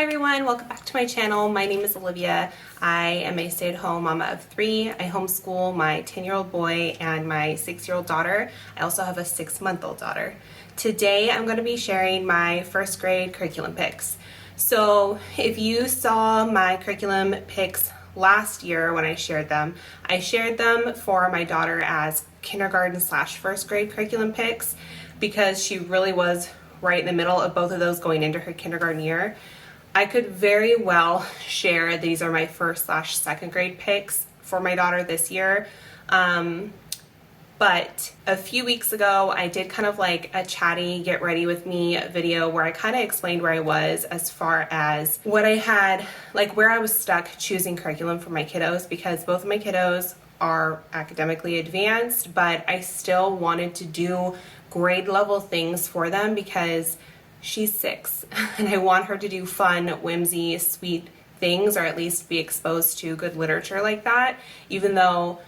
Hi everyone, welcome back to my channel. My name is Olivia. I am a stay-at-home mama of 3. I homeschool my 10-year-old boy and my 6-year-old daughter. I also have a 6-month-old daughter. Today I'm going to be sharing my first grade curriculum picks. So if you saw my curriculum picks last year when I shared them for my daughter as kindergarten / first grade curriculum picks because she really was right in the middle of both of those going into her kindergarten year. I could very well share these are my first / second grade picks for my daughter this year. But a few weeks ago, I did kind of like a chatty get ready with me video where I kind of explained where I was as far as what I had, like where I was stuck choosing curriculum for my kiddos, because both of my kiddos are academically advanced, but I still wanted to do grade level things for them because she's 6 and I want her to do fun, whimsy, sweet things, or at least be exposed to good literature like that, even though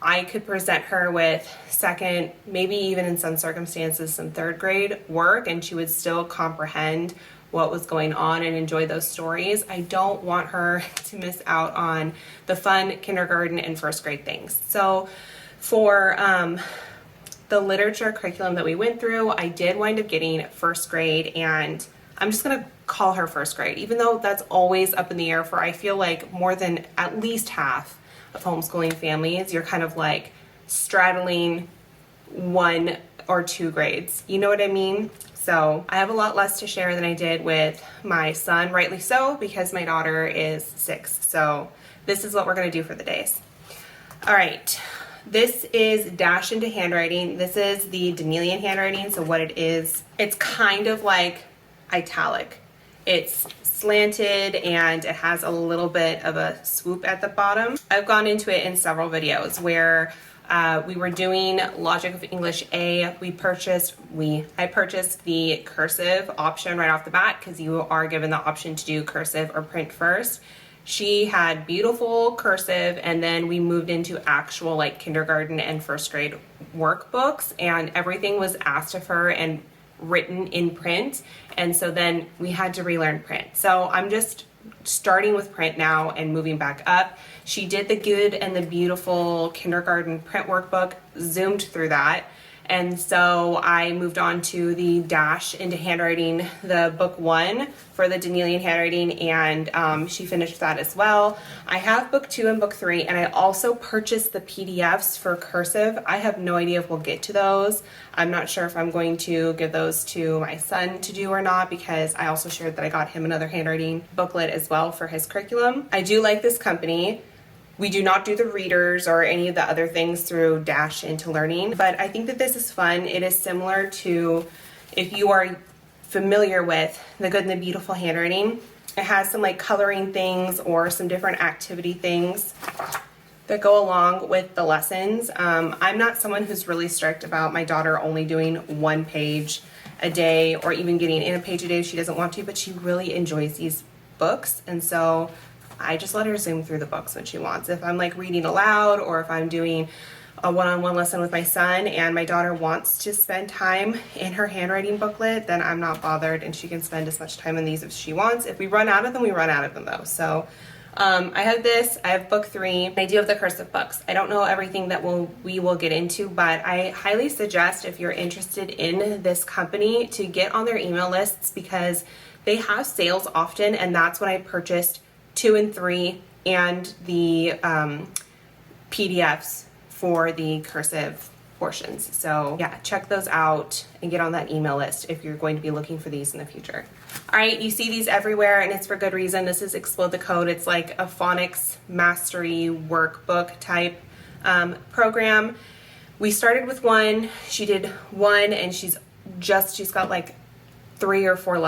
I could present her with second, maybe even in some circumstances, some third grade work, and she would still comprehend what was going on and enjoy those stories. I don't want her to miss out on the fun kindergarten and first grade things. So for the literature curriculum that we went through, I did wind up getting first grade, and I'm just gonna call her first grade, even though that's always up in the air for, I feel like, more than at least half of homeschooling families. You're kind of like straddling 1 or 2 grades. You know what I mean? So I have a lot less to share than I did with my son, rightly so, because my daughter is 6. So this is what we're gonna do for the days. All right. This is Dash into Handwriting. This is the Danielian handwriting. So what it is, it's kind of like italic. It's slanted and it has a little bit of a swoop at the bottom. I've gone into it in several videos where we were doing Logic of English A. I purchased the cursive option right off the bat because you are given the option to do cursive or print first. She had beautiful cursive, and then we moved into actual like kindergarten and first grade workbooks, and everything was asked of her and written in print, and so then we had to relearn print. So I'm just starting with print now and moving back up. She did the Good and the Beautiful kindergarten print workbook, zoomed through that, and so I moved on to the Dash into Handwriting, the book 1 for the Danielian handwriting, and she finished that as well. I have book 2 and book 3, and I also purchased the PDFs for cursive. I have no idea if we'll get to those. I'm not sure if I'm going to give those to my son to do or not, because I also shared that I got him another handwriting booklet as well for his curriculum. I do like this company. We do not do the readers or any of the other things through Dash into Learning, but I think that this is fun. It is similar to, if you are familiar with the Good and the Beautiful handwriting, it has some like coloring things or some different activity things that go along with the lessons. I'm not someone who's really strict about my daughter only doing 1 page a day or even getting in a page a day if she doesn't want to, but she really enjoys these books, and so I just let her zoom through the books when she wants. If I'm like reading aloud, or if I'm doing a one-on-one lesson with my son and my daughter wants to spend time in her handwriting booklet, then I'm not bothered, and she can spend as much time in these as she wants. If we run out of them, we run out of them though. So I have this, I have book 3. I do have the cursive books. I don't know everything that we will get into, but I highly suggest, if you're interested in this company, to get on their email lists, because they have sales often, and that's when I purchased 2 and 3 and the PDFs for the cursive portions. So yeah, check those out and get on that email list if you're going to be looking for these in the future. All right, you see these everywhere, and it's for good reason. This is Explode the Code. It's like a phonics mastery workbook type program. We started with 1. She did 1, and she's got like 3 or 4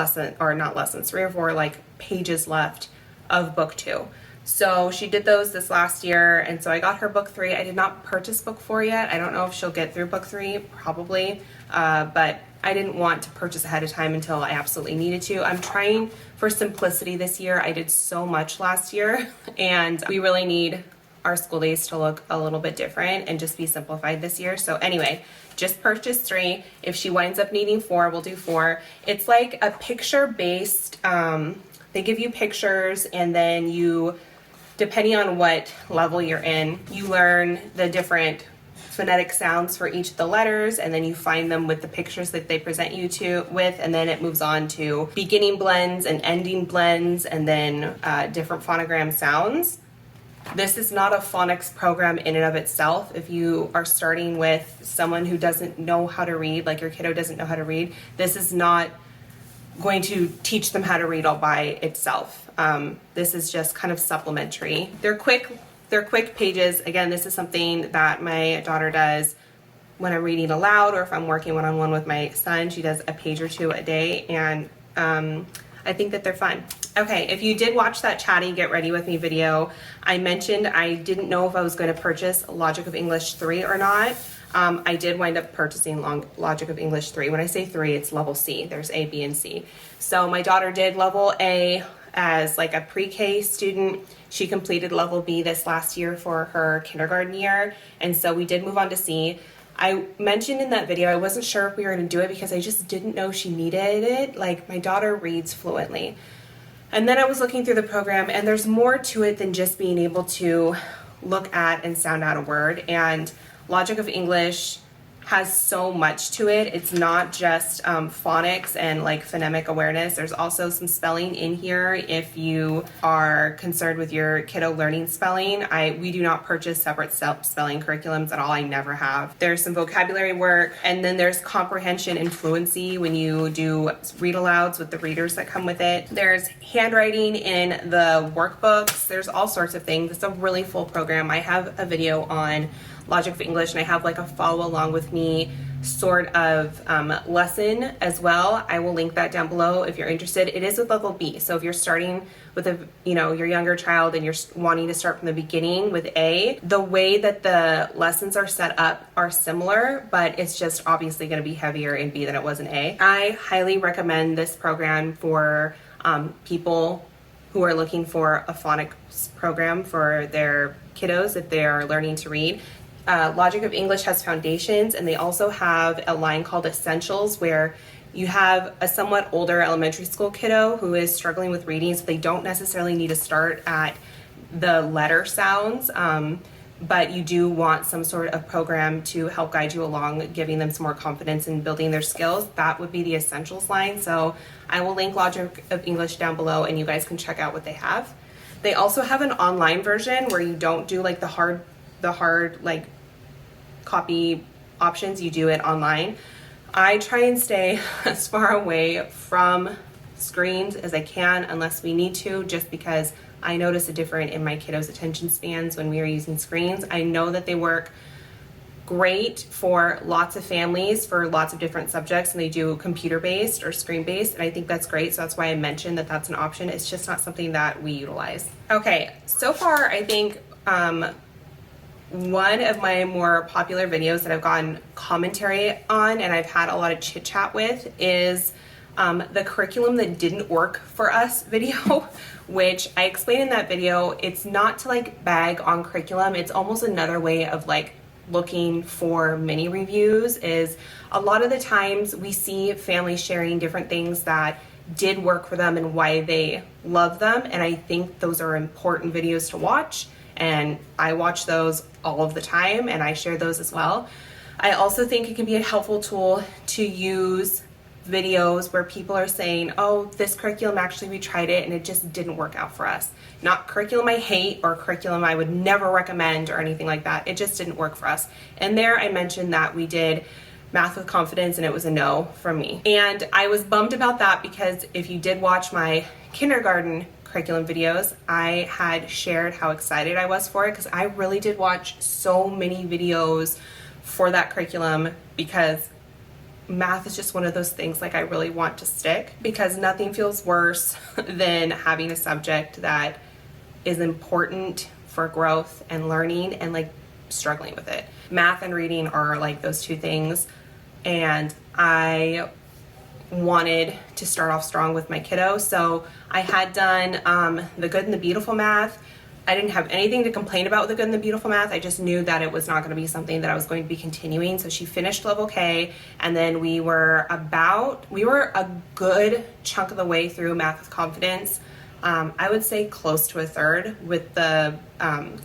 like pages left of book 2. So she did those this last year, and so I got her book 3. I did not purchase book 4 yet. I don't know if she'll get through book 3, probably, but I didn't want to purchase ahead of time until I absolutely needed to. I'm trying for simplicity this year. I did so much last year, and we really need our school days to look a little bit different and just be simplified this year. So anyway, just purchase 3. If she winds up needing 4, we'll do 4. It's like a picture-based They give you pictures, and then you, depending on what level you're in, you learn the different phonetic sounds for each of the letters, and then you find them with the pictures that they present you with, and then it moves on to beginning blends and ending blends, and then different phonogram sounds. This is not a phonics program in and of itself. If you are starting with someone who doesn't know how to read, like your kiddo doesn't know how to read, this is not going to teach them how to read all by itself. This is just kind of supplementary. They're quick pages. Again, this is something that my daughter does when I'm reading aloud, or if I'm working one-on-one with my son. She does a page or two a day, and I think that they're fun. Okay, if you did watch that chatty Get Ready With Me video, I mentioned I didn't know if I was going to purchase Logic of English 3 or not. I did wind up purchasing Logic of English 3. When I say 3, it's level C. There's A, B, and C. So my daughter did level A as like a pre-K student. She completed level B this last year for her kindergarten year, and so we did move on to C. I mentioned in that video I wasn't sure if we were going to do it because I just didn't know she needed it. Like, my daughter reads fluently. And then I was looking through the program, and there's more to it than just being able to look at and sound out a word. And Logic of English has so much to it. It's not just phonics and like phonemic awareness. There's also some spelling in here if you are concerned with your kiddo learning spelling. We do not purchase separate spelling curriculums at all. I never have. There's some vocabulary work, and then there's comprehension and fluency when you do read alouds with the readers that come with it. There's handwriting in the workbooks. There's all sorts of things. It's a really full program. I have a video on Logic of English, and I have like a follow along with me sort of lesson as well. I will link that down below if you're interested. It is with level B, so if you're starting with your younger child and you're wanting to start from the beginning with A, the way that the lessons are set up are similar, but it's just obviously going to be heavier in B than it was in A. I highly recommend this program for people who are looking for a phonics program for their kiddos if they are learning to read. Logic of English has foundations, and they also have a line called Essentials, where you have a somewhat older elementary school kiddo who is struggling with reading, so they don't necessarily need to start at the letter sounds, but you do want some sort of program to help guide you along, giving them some more confidence in building their skills. That would be the Essentials line. So I will link Logic of English down below, and you guys can check out what they have. They also have an online version where you don't do like the hard like copy options. You do it online. I try and stay as far away from screens as I can unless we need to, just because I notice a difference in my kiddos' attention spans when we are using screens. I know that they work great for lots of families for lots of different subjects, and they do computer-based or screen-based, and I think that's great. So that's why I mentioned that that's an option. It's just not something that we utilize. Okay, so far I think one of my more popular videos that I've gotten commentary on and I've had a lot of chit chat with is the curriculum that didn't work for us video, which I explained in that video. It's not to like bag on curriculum. It's almost another way of like looking for mini reviews. Is a lot of the times we see families sharing different things that did work for them and why they love them. And I think those are important videos to watch. And I watch those all of the time, and I share those as well. I also think it can be a helpful tool to use videos where people are saying, oh, this curriculum, actually we tried it and it just didn't work out for us. Not curriculum I hate or curriculum I would never recommend or anything like that. It just didn't work for us. And there I mentioned that we did Math with Confidence, and it was a no from me. And I was bummed about that because if you did watch my kindergarten curriculum videos, I had shared how excited I was for it, because I really did watch so many videos for that curriculum, because math is just one of those things like I really want to stick, because nothing feels worse than having a subject that is important for growth and learning and like struggling with it. Math and reading are like those two things, and I wanted to start off strong with my kiddo. So I had done the Good and the Beautiful math. I didn't have anything to complain about with the Good and the Beautiful math. I just knew that it was not going to be something that I was going to be continuing. So she finished level K, and then we were a good chunk of the way through Math with Confidence. I would say close to a third with the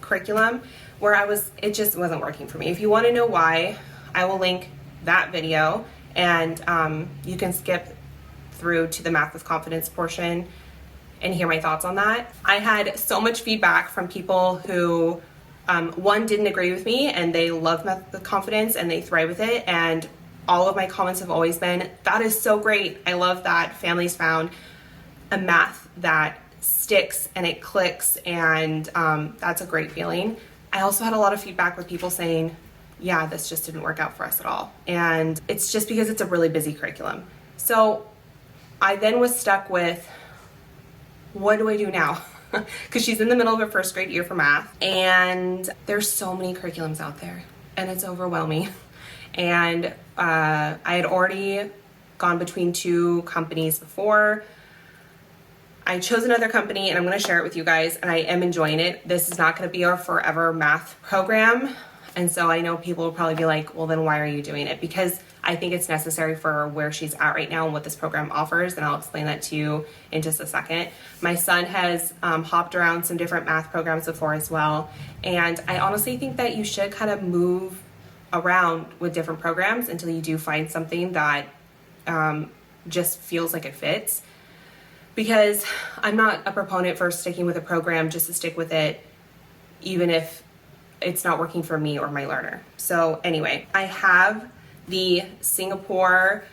curriculum, where it just wasn't working for me. If you want to know why, I will link that video, and you can skip through to the Math with Confidence portion and hear my thoughts on that. I had so much feedback from people who, one, didn't agree with me, and they love Math with Confidence and they thrive with it, and all of my comments have always been, that is so great. I love that families found a math that sticks and it clicks, and that's a great feeling. I also had a lot of feedback with people saying, yeah, this just didn't work out for us at all. And it's just because it's a really busy curriculum. So I then was stuck with, what do I do now? Because she's in the middle of her first grade year for math, and there's so many curriculums out there, and it's overwhelming. And I had already gone between two companies before. I chose another company, and I'm going to share it with you guys, and I am enjoying it. This is not going to be our forever math program. And so I know people will probably be like, well, then why are you doing it? Because I think it's necessary for where she's at right now and what this program offers, and I'll explain that to you in just a second. My son has hopped around some different math programs before as well, and I honestly think that you should kind of move around with different programs until you do find something that just feels like it fits. Because I'm not a proponent for sticking with a program just to stick with it, even if it's not working for me or my learner. So anyway, I have the Singapore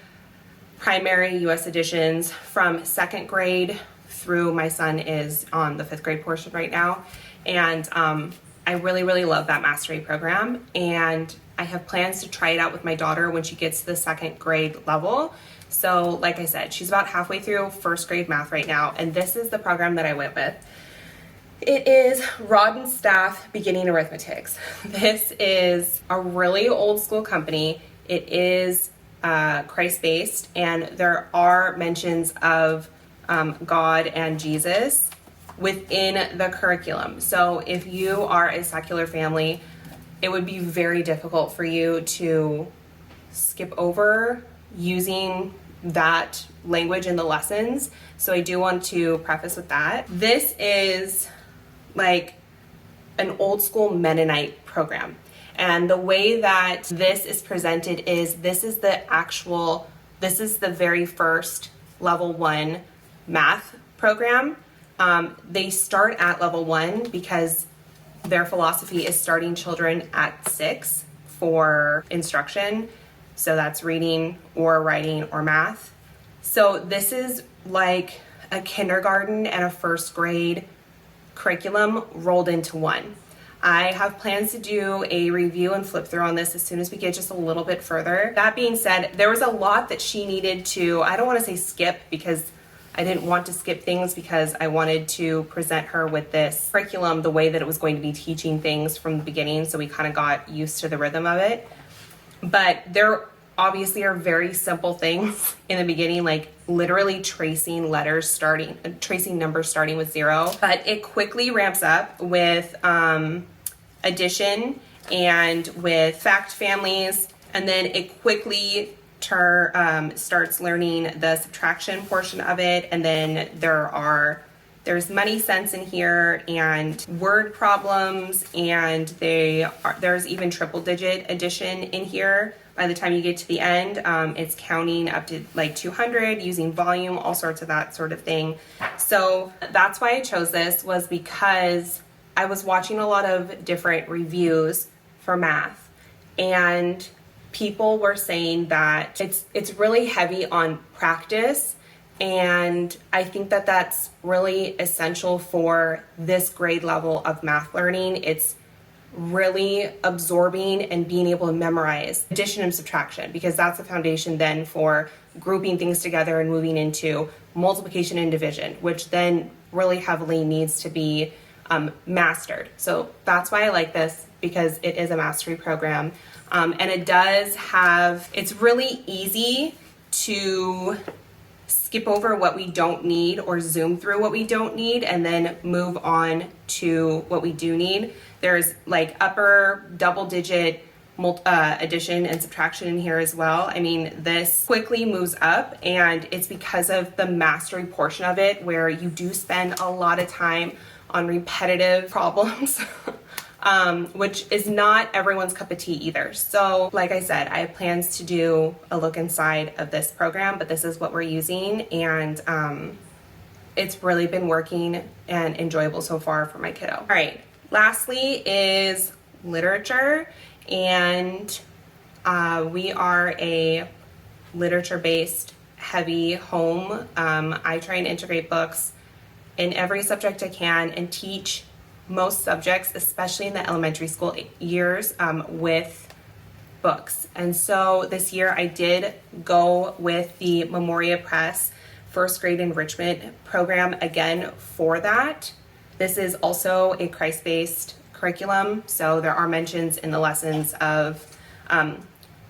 primary US editions from second grade through, my son is on the 5th grade portion right now. And I really, really love that mastery program. And I have plans to try it out with my daughter when she gets to the 2nd grade level. So like I said, she's about halfway through 1st grade math right now, and this is the program that I went with. It is Roden and Staff Beginning Arithmetics. This is a really old school company. It is Christ-based, and there are mentions of God and Jesus within the curriculum. So if you are a secular family, it would be very difficult for you to skip over using that language in the lessons. So I do want to preface with that. This is like an old school Mennonite program. And the way that this is presented is this is the very first level 1 math program. They start at level 1 because their philosophy is starting children at 6 for instruction. So that's reading or writing or math. So this is like a kindergarten and a 1st grade curriculum rolled into one. I have plans to do a review and flip through on this as soon as we get just a little bit further. That being said, there was a lot that she needed to, I don't want to say skip, because I didn't want to skip things, because I wanted to present her with this curriculum the way that it was going to be teaching things from the beginning, so we kind of got used to the rhythm of it. But there obviously are very simple things in the beginning, like literally tracing numbers starting with 0. But it quickly ramps up with addition and with fact families, and then it quickly starts learning the subtraction portion of it, and then there's money sense in here and word problems, and there's even triple digit addition in here. By the time you get to the end, it's counting up to like 200 using volume, all sorts of that sort of thing. So that's why I chose this, was because I was watching a lot of different reviews for math, and people were saying that it's really heavy on practice, and I think that that's really essential for this grade level of math learning. It's really absorbing and being able to memorize addition and subtraction, because that's the foundation then for grouping things together and moving into multiplication and division, which then really heavily needs to be mastered. So that's why I like this, because it is a mastery program. And it's really easy to skip over what we don't need or zoom through what we don't need and then move on to what we do need. There's like upper double digit addition and subtraction in here as well. I mean, this quickly moves up, and it's because of the mastery portion of it where you do spend a lot of time on repetitive problems. Which is not everyone's cup of tea either. So like I said, I have plans to do a look inside of this program, but this is what we're using, and it's really been working and enjoyable so far for my kiddo. All right, lastly is literature, and we are a literature-based heavy home. I try and integrate books in every subject I can and teach most subjects, especially in the elementary school years, with books. And so this year I did go with the Memoria Press first grade enrichment program again for that. This is also a Christ-based curriculum, so there are mentions in the lessons of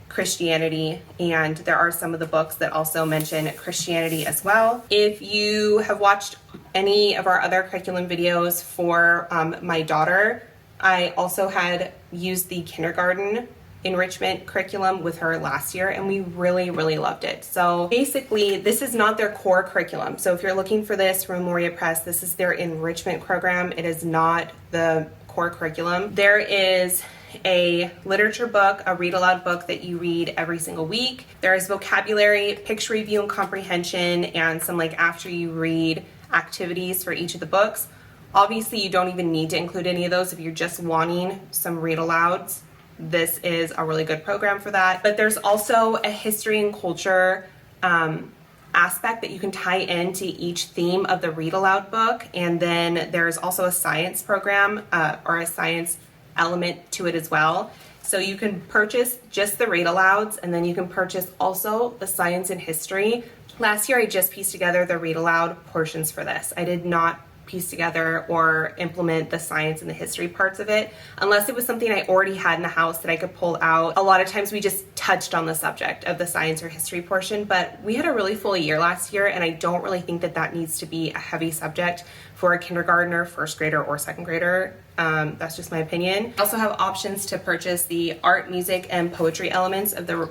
Christianity, and there are some of the books that also mention Christianity as well. If you have watched any of our other curriculum videos for my daughter, I also had used the kindergarten enrichment curriculum with her last year, and we really loved it. So basically, this is not their core curriculum. So if you're looking for this from Memoria Press, this is their enrichment program. It is not the core curriculum. There is a literature book, a read aloud book that you read every single week. There is vocabulary, picture review and comprehension, and some like after you read activities for each of the books. Obviously, you don't even need to include any of those if you're just wanting some read alouds. This is a really good program for that. But there's also a history and culture aspect that you can tie into each theme of the read aloud book. And then there's also a science program or a science element to it as well. So you can purchase just the read alouds, and then you can purchase also the science and history. Last year I just pieced together the read aloud portions for this. I did not piece together or implement the science and the history parts of it unless it was something I already had in the house that I could pull out. A lot of times we just touched on the subject of the science or history portion, but we had a really full year last year, and I don't really think that that needs to be a heavy subject for a kindergartner, first grader, or second grader. That's just my opinion. I also have options to purchase the art, music, and poetry elements of the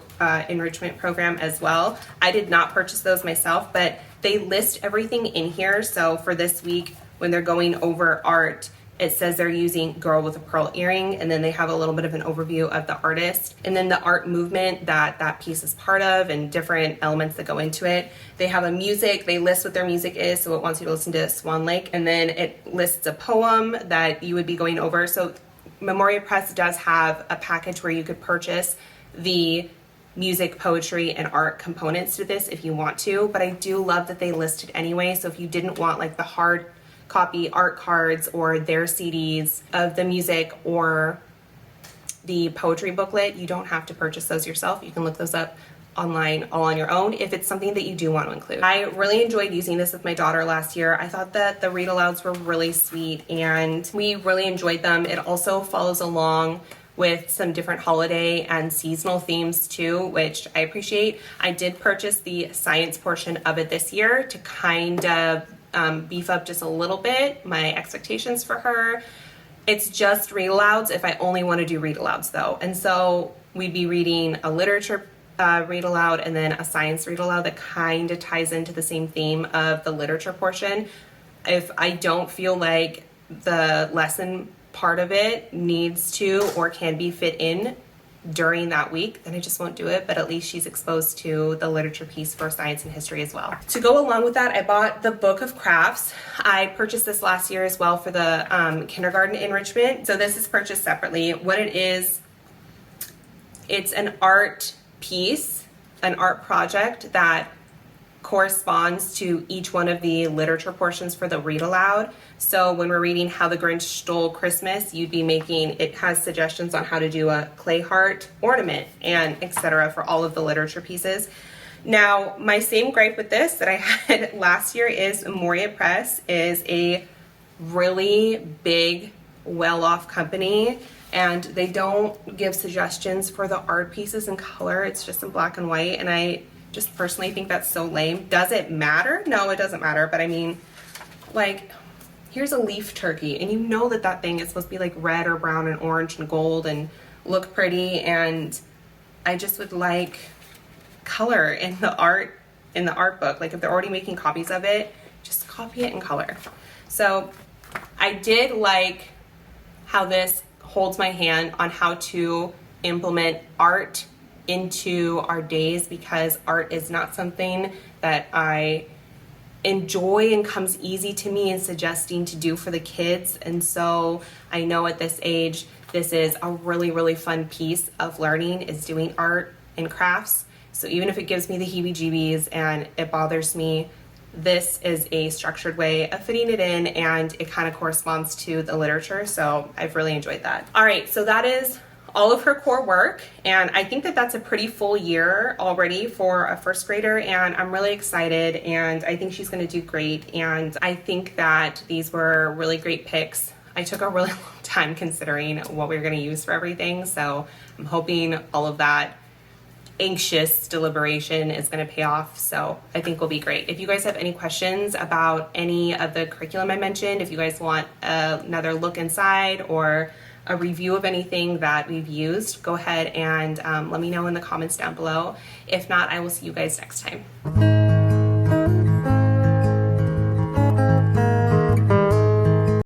enrichment program as well. I did not purchase those myself, but they list everything in here. So for this week, when they're going over art, it says they're using Girl with a Pearl Earring, and then they have a little bit of an overview of the artist, and then the art movement that piece is part of, and different elements that go into it. They have a music, they list what their music is, so it wants you to listen to Swan Lake, and then it lists a poem that you would be going over. So Memoria Press does have a package where you could purchase the music, poetry, and art components to this if you want to, but I do love that they list it anyway. So if you didn't want like the hard copy art cards or their CDs of the music or the poetry booklet, you don't have to purchase those yourself. You can look those up online all on your own if it's something that you do want to include. I really enjoyed using this with my daughter last year. I thought that the read alouds were really sweet and we really enjoyed them. It also follows along with some different holiday and seasonal themes too, which I appreciate. I did purchase the science portion of it this year to kind of beef up just a little bit my expectations for her. It's just read alouds if I only want to do read alouds though. And so we'd be reading a literature read aloud and then a science read aloud that kind of ties into the same theme of the literature portion. If I don't feel like the lesson part of it needs to or can be fit in during that week, then I just won't do it, but at least she's exposed to the literature piece for science and history as well. To go along with that, I bought the book of crafts. I purchased this last year as well for the kindergarten enrichment. So this is purchased separately. What it is, it's an art piece, an art project that corresponds to each one of the literature portions for the read aloud. So when we're reading How the Grinch Stole Christmas, you'd be making, it has suggestions on how to do a clay heart ornament and etc. for all of the literature pieces. Now, my same gripe with this that I had last year is Memoria Press is a really big, well-off company, and they don't give suggestions for the art pieces in color. It's just in black and white, and I just personally think that's so lame. Does it matter? No, it doesn't matter. But I mean, like, here's a leaf turkey, and you know that that thing is supposed to be like red or brown and orange and gold and look pretty, and I just would like color in the art book. Like if they're already making copies of it, just copy it in color. So I did like how this holds my hand on how to implement art into our days, because art is not something that I enjoy and comes easy to me in suggesting to do for the kids. And so I know at this age, this is a really, really fun piece of learning, is doing art and crafts. So even if it gives me the heebie-jeebies and it bothers me, this is a structured way of fitting it in, and it kind of corresponds to the literature. So I've really enjoyed that. All right, so that is all of her core work, and I think that that's a pretty full year already for a first grader, and I'm really excited, and I think she's going to do great. And I think that these were really great picks. I took a really long time considering what we were going to use for everything, so I'm hoping all of that anxious deliberation is going to pay off. So I think we'll be great. If you guys have any questions about any of the curriculum I mentioned, if you guys want another look inside or a review of anything that we've used, go ahead and let me know in the comments down below. If not, I will see you guys next time.